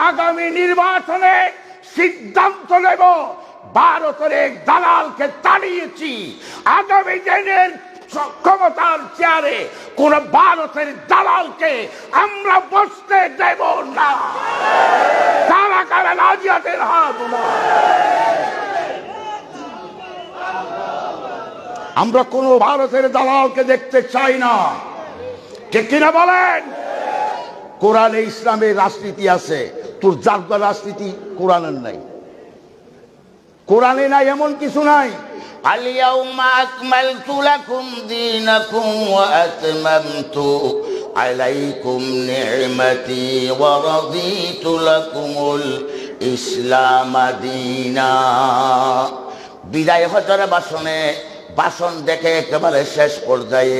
আগামী নির্বাচনে সিদ্ধান্ত নেব ভারতের এক দালালকে তাড়িয়েছি। আগামী দিনের ক্ষমতার চেয়ারে কোন ভারতের দালালকে আমরা বসতে দেব না। কারা কারা রাজি আছেন হাত উঠান। আমরা কোন ভারতের দালালকে দেখতে চাই না, ঠিক কিনা বলেন? কোরআনে ইসলামের রাজনীতি আছে, তোর জাতীয় রাজনীতি কোরআনের নাই। কোরআনে নাই এমন কিছু নাই। আল-ইয়াউমা আকমালতু লাকুম দীনাকুম ওয়া আতমামতু আলাইকুম নি'মাতি ওয়া রাদিতু লাকুমুল ইসলাম দীনা। বিদায় হজর ভাষণ দেখে একেবারে শেষ পর্যায়ে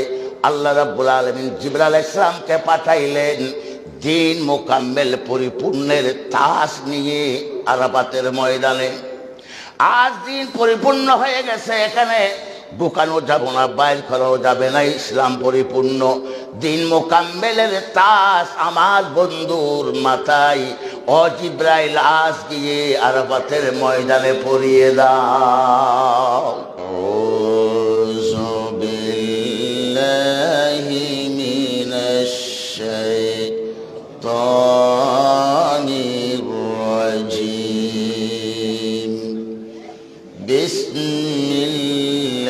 আল্লাহ রাব্বুল আলামিন জিবরাইল আলাইহিস সালামকে পাঠাইলেন দিন মোকাম্মেল পরিপূর্ণের তাস নিয়ে আরাফাতের ময়দানে। আজ দিন পরিপূর্ণ হয়ে গেছে, এখানে ঢুকানো যাবে না, বাইর করাও যাবে না, ইসলাম পরিপূর্ণ। দিন মোকাম্মেলের তাস আমার বন্ধুর মাথায় ও জিবরাইল আজ গিয়ে আরাফাতের ময়দানে পরিয়ে দাও।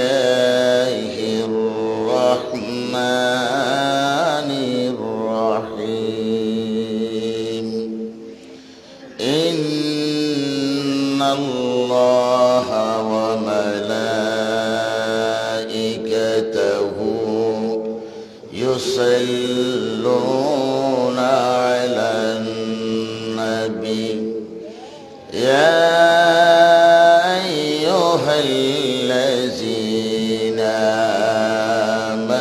বিসমিল্লাহির রহমানির রহিম। ইন্নাল্লাহা ওয়া মালাইকাতাহু ইউসাল্লুনা আলান নবী ইয়া الذين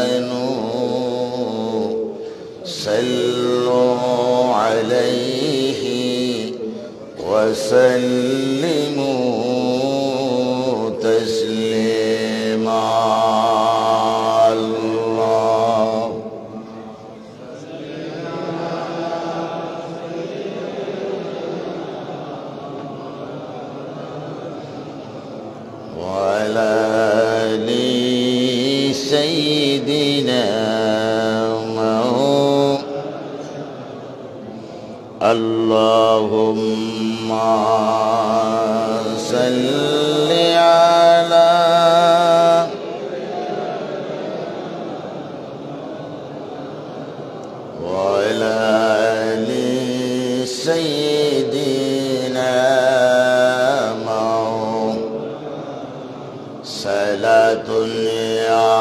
آمنوا صلوا عليه وسلموا تسليما। سيدنا اللهم صل على وعلى آل سيدنا صلاة يا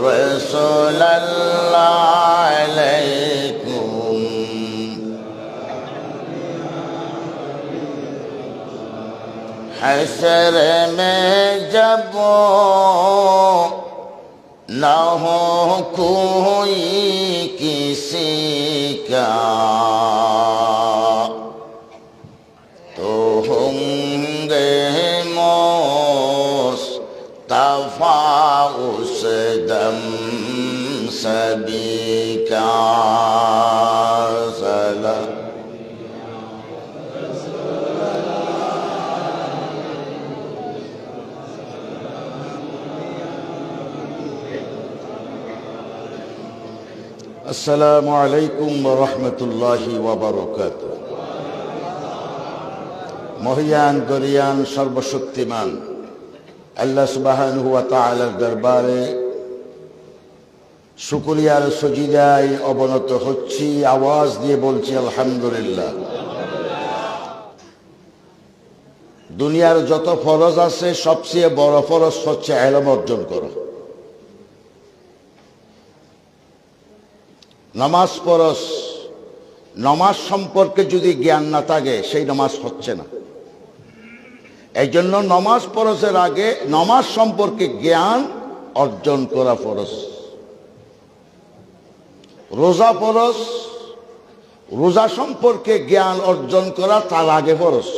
رسول الله عليكم حشر میں جب نہ ہو کوئی کسی کا تو ہوں گے اس دم سبھی کا سلام۔ আসসালামু আলাইকুম ওয়া রাহমাতুল্লাহি ওয়া বারাকাতুহু। মহিয়ান গরিয়ান সর্বশক্তিমান আল্লাহ সুবহানাহু ওয়া তাআলার দরবারে শুকরিয়ার সজিদায় অবনত হচ্ছি, আওয়াজ দিয়ে বলছি আলহামদুলিল্লাহ। দুনিয়ার যত ফরজ আছে সবচেয়ে বড় ফরজ হচ্ছে ইলম অর্জন করা। নামাজ ফরজ, নামাজ সম্পর্কে যদি জ্ঞান না থাকে সেই নামাজ হচ্ছে না। এই জন্য নামাজ ফরজের আগে নামাজ সম্পর্কে জ্ঞান অর্জন করা ফরজ। রোজা ফরজ, রোজা সম্পর্কে জ্ঞান অর্জন করা তার আগে ফরজ।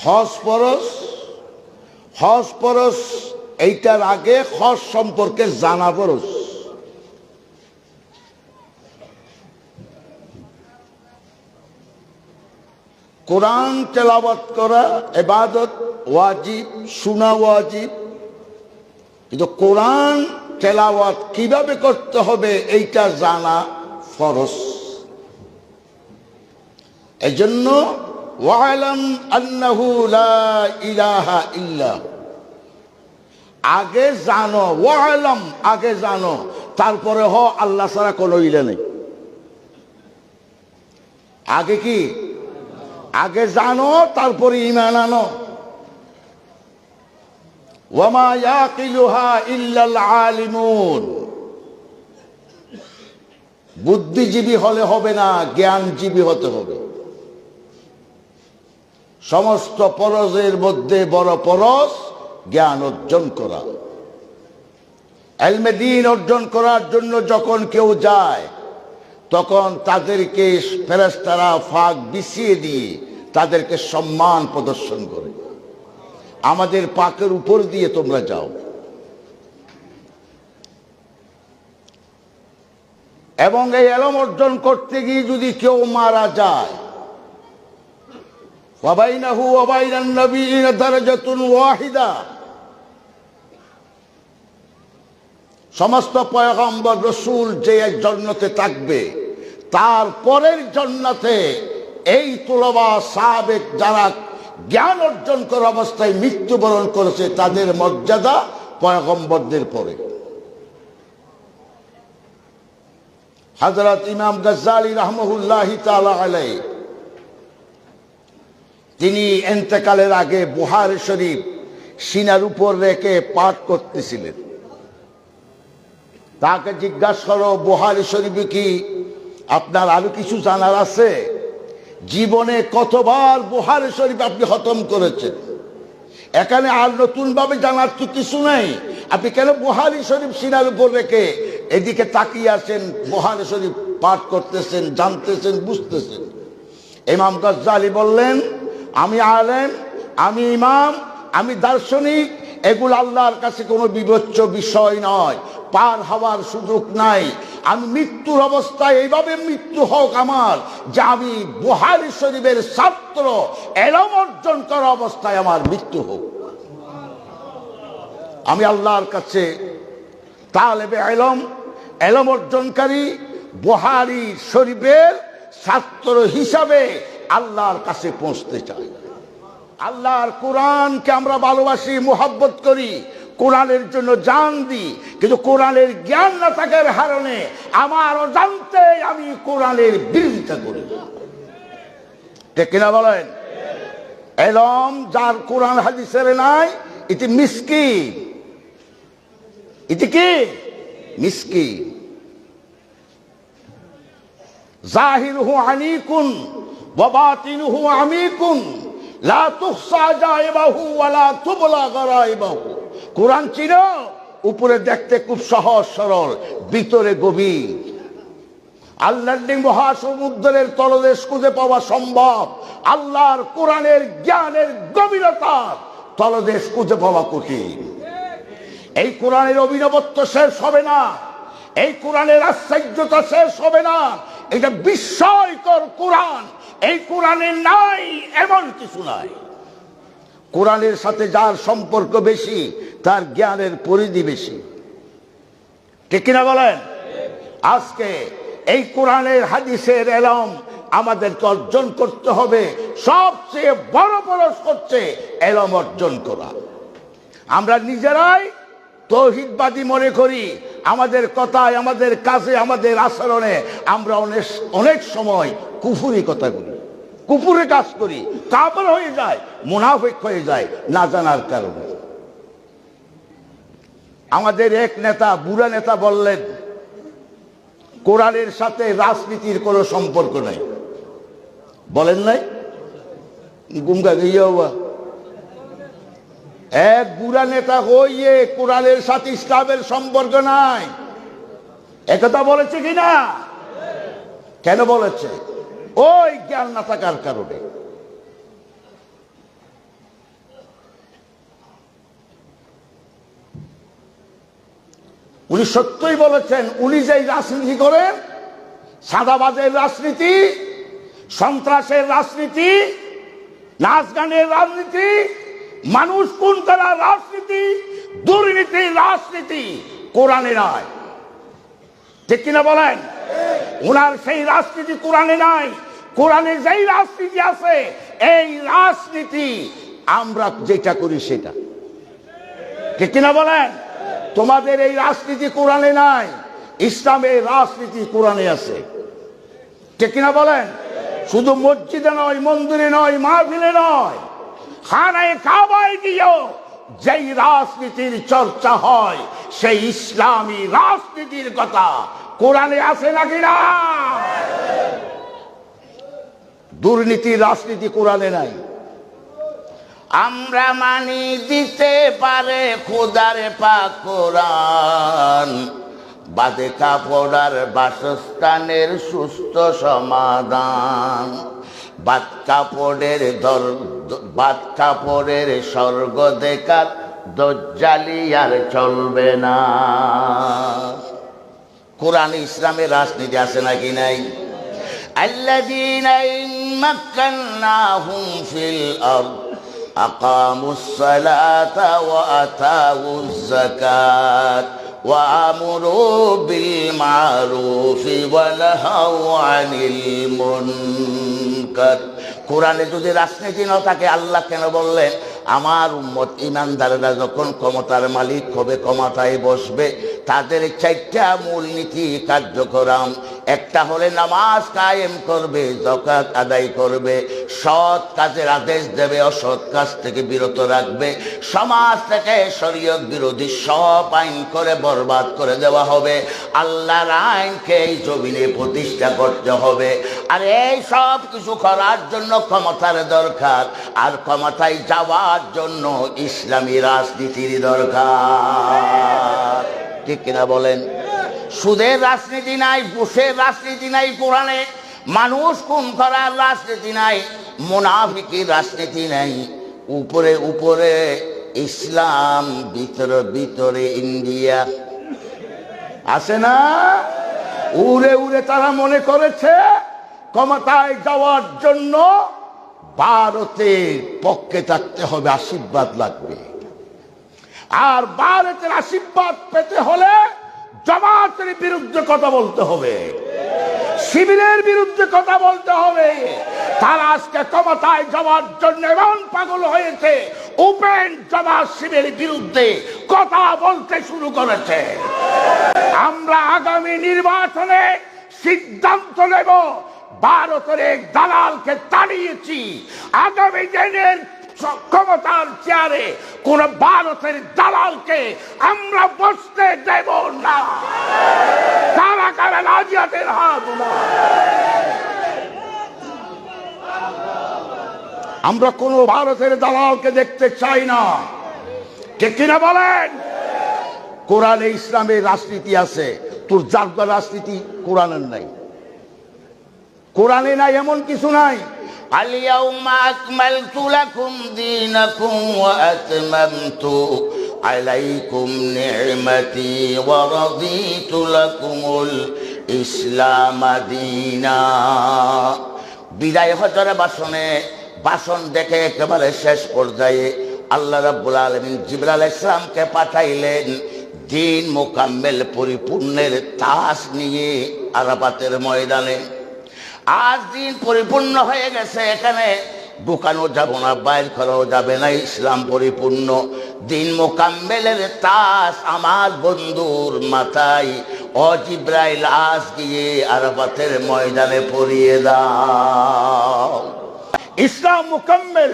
হজ ফরজ, হজ ফরজ এইটার আগে হজ সম্পর্কে জানা ফরজ। কোরআন তেলাওয়াত করা ইবাদত ওয়াজিব, শোনা ওয়াজিব, কিন্তু কোরআন তেলাওয়াত কিভাবে করতে হবে এইটা জানা ফরজ। এজন্য ওয়ালাম আন্নাহু লা ইলাহা ইল্লা, আগে জানো, ওয়ালাম আগে জানো, তারপরে আল্লাহ ছাড়া কোনো ইলা নেই। আগে কি? আগে জানো, তারপরে ঈমান আনো। ওয়ামা ইয়াকিলুহা ইল্লাল আলিমুন, বুদ্ধিজীবী হলে হবে না, জ্ঞানজীবী হতে হবে। সমস্ত পরজের মধ্যে বড় পরজ জ্ঞান অর্জন করা। ইলমে দ্বীন অর্জন করার জন্য যখন কেউ যায়, তখন তাদেরকে ফেরেশতারা ফাঁক বিছিয়ে দিয়ে তাদেরকে সম্মান প্রদর্শন করে, আমাদের পাকের উপর দিয়ে তোমরা যাও। এবং এই ইলম অর্জন করতে গিয়ে যদি কেউ মারা যায়, ওয়াবাইনাহু ওয়া বাইনান নবিয়্যিনা দারাজাতুন ওয়াহিদা, সমস্ত পয়গম্বর রাসূল যে এক জান্নাতে থাকবে, তার পরের জান্নাতে এই তুলবা সাহাবেক যারা জ্ঞান অর্জন করার অবস্থায় মৃত্যুবরণ করেছে, তাদের মর্যাদা পয়গম্বরদের পরে। হযরত ইমাম গাজ্জালী রাহমাহুল্লাহি তাআলা আলাইহি, তিনি ইন্তেকালের আগে বুখারী শরীফ সিনার উপর রেখে পাঠ করতেছিলেন। তাকে জিজ্ঞাসা করো, বুখারী শরীফে কি আপনার আরো কিছু জানার আছে? জীবনে কতবার বুখারী শরীফ আপনি খতম করেছেন? এখানে আর নতুন ভাবে জানার তো কিছু নাই, আপনি কেন বুখারী শরীফ সিনার উপর রেখে এদিকে তাকিয়ে আছেন, বুখারী শরীফ পাঠ করতেছেন, জানতেছেন, বুঝতেছেন? ইমাম গাজ্জালী বললেন, আমি আলেম, আমি ইমাম, আমি দার্শনিক, এগুলো আল্লাহর কাছে কোনো বিবেচ্য বিষয় নয়, পার হওয়ার সুযোগ নাই। আমি মৃত্যুর অবস্থায় এইভাবে মৃত্যু হোক আমার, যে আমি বুখারী শরীফের ছাত্র, ইলম অর্জন করা অবস্থায় আমার মৃত্যু হোক। আমি আল্লাহর কাছে তালেবে ইলম, ইলম অর্জনকারী, বুখারী শরীফের ছাত্র হিসাবে আল্লাহর কাছে পৌঁছতে চাই। আল্লাহর কোরআনকে আমরা ভালোবাসি, মুহাব্বত করি, কোরআনের জন্য জান দিই, কিন্তু কোরআনের জ্ঞান না থাকার কারণে আমার অজান্তে আমি কোরআনের বিরোধিতা করি। ঠিক কিনা বলেন? ইলম যার কোরআন হাদিসের নাই, এটি মিসকিন। এটি কি? মিসকিন। জাহিরুহু আনিকুন ওয়া বাতিনুহু আমিকুন, লা তুহসা জাইবাহু ওয়া লা তুবলা গরাইবাহু। কোরআন চিনো, উপরে দেখতে খুব সহজ সরল, ভিতরে গভীর। আল্লাহর মহাসমুদ্রের তলদেশ খুঁজে পাওয়া সম্ভব, আল্লাহর কোরআনের জ্ঞানের গভীরতার তলদেশ খুঁজে পাওয়া কঠিন। এই কোরআনের অভিনবত্ব শেষ হবে না, এই কোরআনের আশ্চর্যতা শেষ হবে না। এটা বিস্ময়কর কোরআন, এই কোরআনের নাই এমন কিছু নাই। কোরআনের সাথে যার সম্পর্ক বেশি, তার জ্ঞানের পরিধি বেশি। ঠিক কিনা বলেন? আজকে এই কোরআনের হাদিসের ইলম আমাদেরকে অর্জন করতে হবে। সবচেয়ে বড় পরশ হচ্ছে ইলম অর্জন করা। আমরা নিজেরাই তৌহিদবাদী মনে করি, আমাদের কথায়, আমাদের কাজে, আমাদের আচরণে আমরা অনেক সময় কুফরি কথা বলি, কুফুরে কাজ করি, কাফের হয়ে যায়, মুনাফিক হয়ে যায় না জানার কারণে। আমাদের এক নেতা, বুড়া নেতা বললেন, কোরআনের সাথে রাজনীতির কোনো সম্পর্ক নাই। বলেন নাই? গুমগা গিয়ে এক বুড়া নেতা হইয়ে কোরআনের সাথে ইসলামের সম্পর্ক নাই, একথা বলেছে কিনা? কেন বলেছে? ওই জ্ঞান না থাকার কারণে। উনি সত্যই বলেছেন, উনি যেই রাজনীতি করেন, সাদাবাজের রাজনীতি, সন্ত্রাসের রাজনীতি, নাচ গানের রাজনীতি, মানুষ খুন করার রাজনীতি, দুর্নীতির রাজনীতি কোরআনে নাই। ঠিক কিনা বলেন? ওনার সেই রাজনীতি কোরআনে নাই। কোরআনে যেই রাজনীতি আছে, এই রাজনীতি আমরা যেটা করি সেটা। ঠিক কিনা বলেন? তোমাদের এই রাজনীতি কোরআনে নাই, ইসলামের রাজনীতি কোরআনে আছে। ঠিক কিনা বলেন? শুধু মসজিদে নয়, মন্দিরে নয়, মাহফিলে নয়, খানায় কাবায় গিয়েও যেই রাজনীতির চর্চা হয়, সেই ইসলামী রাজনীতির কথা কোরআনে আছে নাকি না? দুর্নীতির রাজনীতি কোরআনে নাই। আমরা মানি দিতে পারে খোদার পাক কোরআন, বাদে কাপড়ার বাসস্থানের সুস্থ সমাধান। বাদ কাপড়ের স্বর্গ দেখার দজ্জালি আর চলবে না। কোরআন ইসলামের রাজনীতি আছে নাকি নাই? আল্লাযীনা মাক্কান্নাহুম ফিল আরদ আকামুস সালাতা ওয়া আতাউয যাকাত ওয়া আমরু বিল মারুফি ওয়া নাহাউ আনিল মুনকার। কোরআনে যদি রাজনীতি না থাকে, আল্লাহ কেন বললেন আমার উম্মত ইমানদারেরা যখন ক্ষমতার মালিক হবে, ক্ষমতায় বসবে, তাদের চারটা মূলনীতি কার্যক্রম। একটা হলে নামাজ কায়েম করবে, যাকাত আদায় করবে, সৎ কাজের আদেশ দেবে, অসৎ কাজ থেকে বিরত রাখবে, সমাজ থেকে শরীয়ত বিরোধী সব আইন করে বরবাদ করে দেওয়া হবে। আল্লাহর আইনকে এই জমিনে প্রতিষ্ঠা করতে হবে। আর এই সব কিছু করার জন্য ক্ষমতার দরকার, আর ক্ষমতায় যাওয়ার জন্য ইসলামী রাজনীতির দরকার। ঠিক কিনা বলেন? সুদের রাজনীতি নাই, ঘুষের রাজনীতি নাই কোরআনে, মানুষ খুন করার রাজনীতি নাই, মুনাফিকির রাজনীতি নাই। উপরে উপরে ইসলাম, ভিতরে ভিতরে ইন্ডিয়া আছে না? উড়ে উড়ে তারা মনে করেছে ক্ষমতায় যাওয়ার জন্য ভারতের পক্ষে থাকতে হবে, আশীর্বাদ লাগবে। আর ভারতের আশীর্বাদ পেতে হলে জামাতের বিরুদ্ধে কথা বলতে হবে, শিবিরের বিরুদ্ধে কথা বলতে হবে। তারা আজকে ক্ষমতায় যাওয়ার জন্য এমন পাগল হয়েছে, ওপেন জামাত শিবিরের বিরুদ্ধে কথা বলতে শুরু করেছে। আমরা আগামী নির্বাচনে সিদ্ধান্ত নেব, ভারতের এক দালালকে তাড়িয়েছি, আগামী দিনের ক্ষমতার চেয়ারে কোন ভারতের দালালকে আমরা বসতে দেব না। কারা কারা রাজিয়াতের হাত না। আমরা কোন ভারতের দালালকে দেখতে চাই না। ঠিক কিনা বলেন? কোরআনে ইসলামের রাজনীতি আছে, তোর জাতীয় রাজনীতি কোরআনের নাই। কোরআনে নাই এমন কিছু নাই। আল-ইয়াউমা আকমালতু লাকুম দীনাকুম ওয়া আতমামতু আলাইকুম নি'মাতি ওয়া রাদিতু লাকুমুল ইসলাম দীনা। বিদায় হজরে ভাষণ দেখে একেবারে শেষ পর্যায়ে আল্লাহ রাব্বুল আলামিন জিবরাইল আলাইহিস সালামকে পাঠাইলেন দিন মোকাম্মেল পরিপূর্ণের তাস নিয়ে আরাফাতের ময়দানে। আজ দিন পরিপূর্ণ হয়ে গেছে, এখানে ঢুকানো যাব না, বাইর করাও যাবে না, ইসলাম পরিপূর্ণ। দিন মোকাম্মেলের তাস আমার বন্ধুর মাথায় ও জিবরাইল আজ গিয়ে আরাফাতের ময়দানে পরিয়ে দাও। ইসলাম মুকাম্মেল,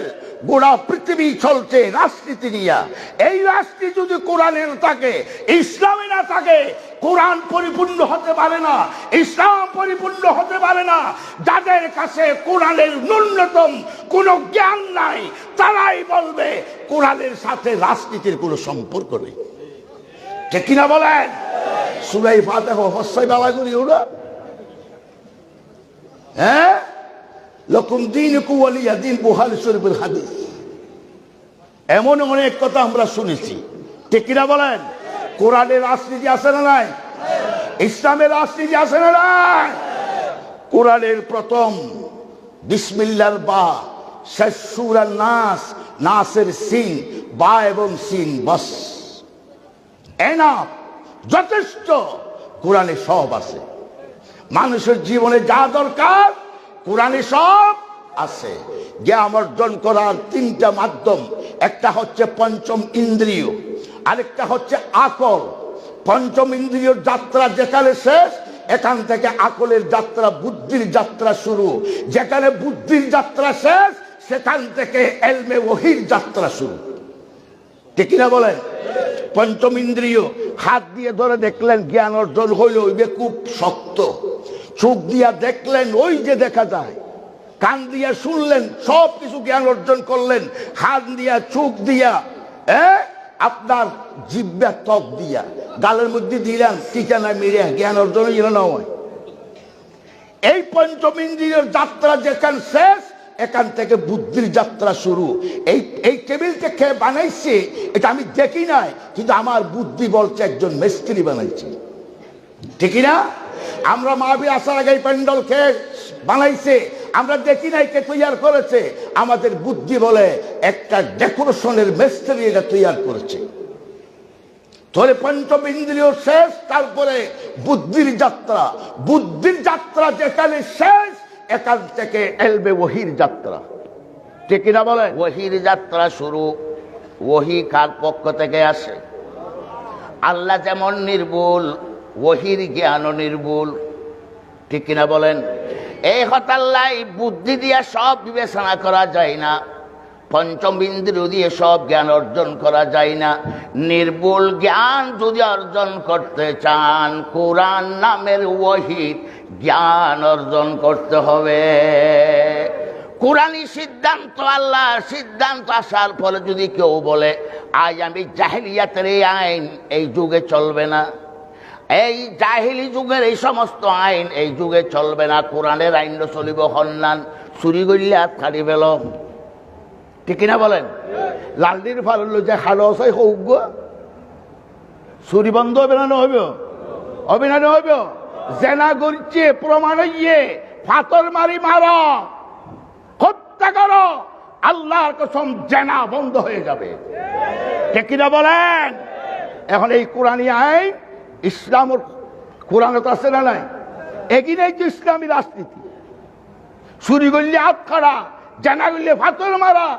গোটা পৃথিবী চলছে রাজনীতি নিয়ে। এই রাজনীতি যদি কোরআনের থাকে, ইসলামে না থাকে, কোরআন পরিপূর্ণ হতে পারে না, ইসলাম পরিপূর্ণ হতে পারে না। যাদের কাছে কোরআনের ন্যূনতম কোনো জ্ঞান নাই, তারাই বলবে কোরআনের সাথে রাজনীতির কোনো সম্পর্ক নেই। ঠিক কিনা বলেন? সূরা ফাতিহা হস্যাই বাবা করি ওরা, হ্যাঁ, লকুম দীনুকুম ওয়ালিয়া দীন, বুখারী শরীফের হাদিস। এমন অনেক কথা আমরা শুনেছি। ঠিক কিনা বলেন? কোরআনের রাজনীতি আছে না নাই? ইসলামের রাজনীতি আছে না নাই? কোরআনের প্রথম বিসমিল্লাহর বা শেষ সূরা নাস, নাসের সিন, বা এবং সিন, বাস এনাফ, যথেষ্ট। কোরআনে সব আছে। মানুষের জীবনে যা দরকার কোরআনে সব আছে। জ্ঞান অর্জন করার তিনটা মাধ্যম, একটা হচ্ছে পঞ্চম ইন্দ্রিয়, আরেকটা হচ্ছে আকল। পঞ্চম ইন্দ্রিয়র যাত্রা যেখানে শেষ, এখান থেকে আকলের যাত্রা, বুদ্ধির যাত্রা শুরু। যেখানে বুদ্ধির যাত্রা শেষ, সেখান থেকে এলমে ওহির যাত্রা শুরু। ঠিক কিনা বলেন? পঞ্চম ইন্দ্রিয়, হাত দিয়ে ধরে দেখলেন জ্ঞান অর্জন হইল, ওই যে খুব শক্ত। চোখ দিয়া দেখলেন, ওই যে দেখা যায়। কান দিয়া শুনলেন, সব কিছু জ্ঞান অর্জন করলেন। হাত দিয়া, চোখ দিয়া, আপনার জিহ্বা ত্বক দিয়া, গালের মধ্যে দিলেন, ঠিকানা মিলে জ্ঞান অর্জন হইল না হয়। এই পঞ্চম ইন্দ্রিয়ের যাত্রা যেখান শেষ, এখান থেকে বুদ্ধির যাত্রা শুরু। এই টেবিলটা খেয়ে বানাইছে, এটা আমি দেখি নাই, কিন্তু আমার বুদ্ধি বলছে একজন মিস্ত্রি বানাইছে। ঠিক না? আমরা মাহফিল আসার আগে প্যান্ডেল খেয়ে বানাইছে, আমরা দেখি নাই কে তৈরি করেছে। আমাদের বুদ্ধি বলে একটা ডেকোরেশনের মিস্ত্রি এটা তৈরি করেছে। তাহলে পঞ্চম ইন্দ্রিয় শেষ, তারপরে বুদ্ধির যাত্রা। বুদ্ধির যাত্রা যেখানে শেষ, এখান থেকে এলবে ওহির যাত্রা। ঠিক কিনা বলে? ওহির যাত্রা শুরু। ওহি কার পক্ষ থেকে আসে? আল্লাহ যেমন নির্ভুল, ওহির জ্ঞানও নির্ভুল। ঠিক কিনা বলেন? এই হতাল্লাই বুদ্ধি দিয়ে সব বিবেচনা করা যায় না, পঞ্চম ইন্দ্রিয় দিয়ে সব জ্ঞান অর্জন করা যায় না। নির্ভুল জ্ঞান যদি অর্জন করতে চান, কোরআন নামের ওহির জ্ঞান অর্জন করতে হবে। কোরআনী সিদ্ধান্ত, আল্লাহর সিদ্ধান্ত আসার ফলে যদি কেউ বলে আজ আমি জাহিলিয়াতের এই আইন এই যুগে চলবে না, এই জাহিলি যুগের এই সমস্ত আইন এই যুগে চলবে না, কোরআনের আইন চলিব হন্নান, চুরি করলে হাত কাটি পেল। ঠিক কিনা বলেন? লালডির ফারুল যে হালসাই হোক, চুরি বন্ধ হবে না? হইব, হবে না? হইব। জেনা করছে প্রমাণ হইয়ে ফাতর মারি মারো, হত্যা করো, আল্লাহর কসম জেনা বন্ধ হয়ে যাবে। ঠিক কিনা বলেন? এখন এই কোরআনী আইন ইসলামের কোরআনে তো আছে না নাই? এগিয়ে যে ইসলামী রাজনীতি, চুরি করলে হাত খাড়া, জেনা করলে ফাতর মারা,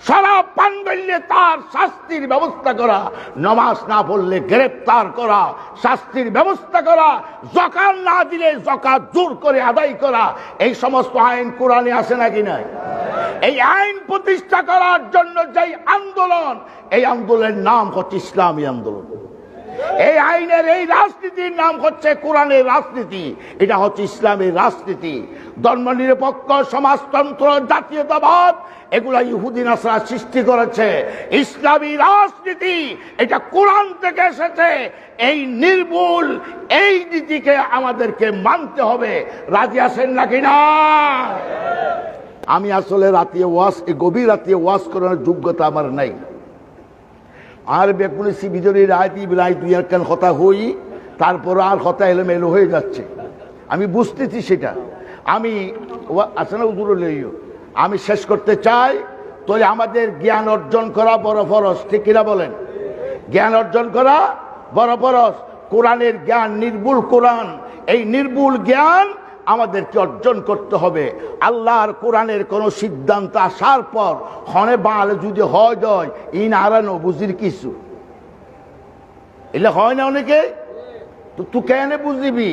শরাব পান করলে তার শাস্তির ব্যবস্থা করা, নামাজ না পড়লে গ্রেফতার করা, শাস্তির ব্যবস্থা করা, যাকাত না দিলে যাকাত জোর করে আদায় করা, এই সমস্ত আইন কোরআনে আছে নাকি নাই? এই আইন প্রতিষ্ঠা করার জন্য যেই আন্দোলন, এই আন্দোলনের নাম হচ্ছে ইসলামী আন্দোলন। এই আইনের এই রাজনীতির নাম হচ্ছে কোরআনের রাজনীতি। এটা হচ্ছে ইসলামের রাজনীতি। ধর্মনিরপেক্ষ সমাজতন্ত্র, জাতীয়তাবাদ, এগুলা ইহুদি নাসরা সৃষ্টি করেছে। ইসলামী রাজনীতি এটা কোরআন থেকে এসেছে। এই নির্ভুল এই নীতিকে আমাদেরকে মানতে হবে। রাজি আছেন নাকি না? আমি আসলে রাতে ওয়াজ, গভীর রাতে ওয়াজ করার যোগ্যতা আমার নাই। আর বেকুনি সিবিজনের রায়তি রায় দুই একখান কথা হই, তারপর আর কথা এলোমেলো হয়ে যাচ্ছে। আমি বুঝতেছি সেটা। আমি আছে না উজুর লইও, আমি শেষ করতে চাই। তাহলে আমাদের জ্ঞান অর্জন করা বড় ফরজ। ঠিক কিনা বলেন? জ্ঞান অর্জন করা বড় ফরজ। কোরআনের জ্ঞান, নির্ভুল কোরআন, এই নির্ভুল জ্ঞান আমাদেরকে অর্জন করতে হবে। আল্লাহর কোরআনের কোন সিদ্ধান্ত আসার পর হনে বাল যদি হয় দয় ইন আরানো বুঝির কিছু এলে হয় না অনেকে। তো তুই কেন বুঝিবি?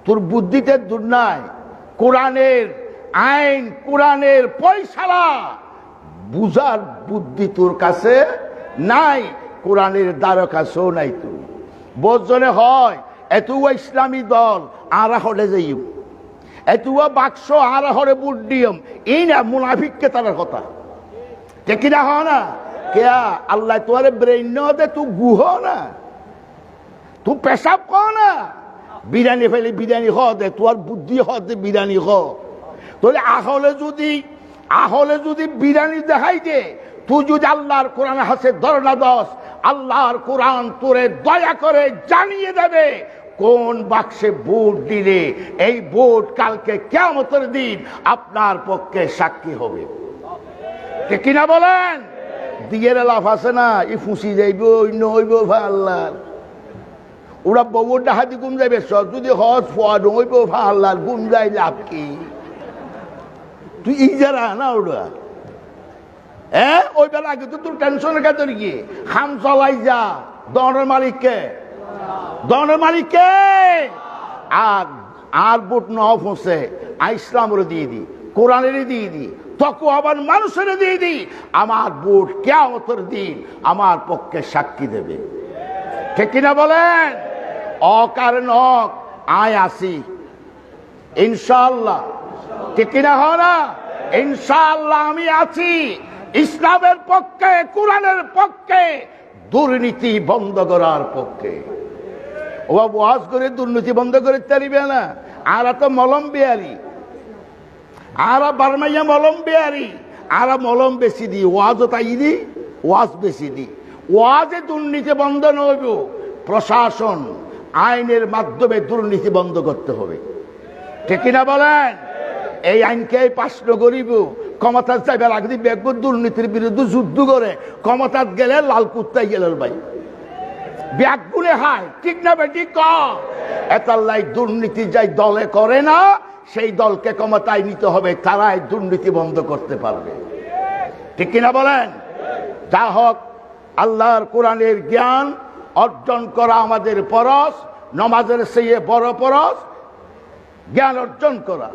তোর বুদ্ধিতে দূর নাই। কোরআনের আইন, কোরআনের পয়সালা বুঝার বুদ্ধি তোর কাছে নাই, কোরআনের দ্বারা কাছেও নাই। তুই বোঝনে হয় এত ইসলামী দল আরা হলে যাই, এত বাক্স আরা হরে বুট দিয়ম, এই না মুনাফিককে তার কথা। ঠিক না? হয় না? কে আল্লাহ তোরে ব্রেন দে, তুই গুহ না, তুই পেশাব কর না, বিরিয়ানি ফেলে বিরিয়ানি খ দে, তোর বুদ্ধি হ দে বিরিয়ানি খ। তাহলে আহলে যদি বিরিয়ানি দেখাই দে, তুই যদি আল্লাহর কোরআন হাতে ধরনা দশ, আল্লাহর কোরআন তোরে দয়া করে জানিয়ে দেবে কোন বাক্সে ভোট দিলে এই ভোট কালকে কিয়ামতের দিন আপনার পক্ষে সাক্ষী হবে। ঠিক কিনা বলেন? দিয়ে লাভ আছে না, ই ফুসি যাইব অন্য হইব আল্লাহ, ওরা বউর ডাহাতি গুম যাইবে, যদি হজ ফোয়াদ হইব আল্লাহ, গুম যাই লাভ কি? তুই ই যারা না ওরা, হ্যাঁ ওই বেলা আগে তো তোর টেনশনের কাছে গিয়ে হাম চলাই যা, দনের মালিককে, দনের মালিককে। আর ভোট ন ফসে ইসলামের দিয়ে দি, কোরআনের দিয়ে দি, তখন আবার মানুষের দিয়ে দি, আমার ভোট কিয়ামতের দিন আমার পক্ষে সাক্ষী দেবে। ঠিক কিনা বলেন? অকারণ আয় আসি ইনশাআল্লাহ। ঠিক কিনা হয় না? ইনশাআল্লাহ আমি আছি ইসলামের পক্ষে, কোরআনের পক্ষে, দুর্নীতি বন্ধ করার পক্ষে। ও ওয়াজ করে দুর্নীতি বন্ধ করে তারিবে না। আর তো মলম বিহারি, আর বারমাইয়া মলম বিহারি, আর মলম বেশি দি, ওয়াজও তাই দি, ওয়াজ বেশি দি। ওয়াজে দুর্নীতি বন্ধ নইব, প্রশাসন আইনের মাধ্যমে দুর্নীতি বন্ধ করতে হবে। ঠিক কিনা বলেন? এই আইনকে পাশ করিব, ক্ষমতা চাইবার আগে দেখব দুর্নীতির বিরুদ্ধে যুদ্ধ করে, ক্ষমতাত গেলে লাল কুত্তাই গেল ভাই, ব্যাগ গুলে হায়। ঠিক না বেটি? এতাল্লাই দুর্নীতি যাই দলে করে না, সেই দলকে ক্ষমতায় নিতে হবে, তারাই দুর্নীতি বন্ধ করতে পারবে। ঠিক কিনা বলেন? যা হোক, আল্লাহর কোরআনের জ্ঞান অর্জন করা আমাদের পরশ, নমাজের চেয়ে বড় পরশ জ্ঞান অর্জন করা,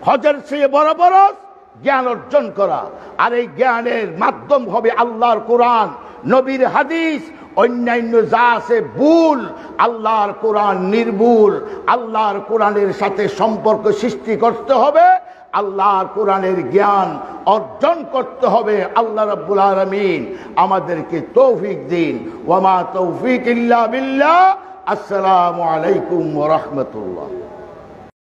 হজের চেয়ে বড় পরশ জ্ঞান অর্জন করা। আর এই জ্ঞানের মাধ্যম হবে আল্লাহর কোরআন, নবীর হাদিস, অন্যান্য যা আছে ভুল, আল্লাহর কোরআন নির্ভুল। আল্লাহর কোরআনের সাথে সম্পর্ক সৃষ্টি করতে হবে, আল্লাহর কোরআনের জ্ঞান অর্জন করতে হবে। আল্লাহ রাব্বুল আলামিন আমাদেরকে তৌফিক দিন। ওয়া মা তৌফিক ইল্লা বিল্লাহ। আসসালামু আলাইকুম ওয়া রাহমাতুল্লাহ।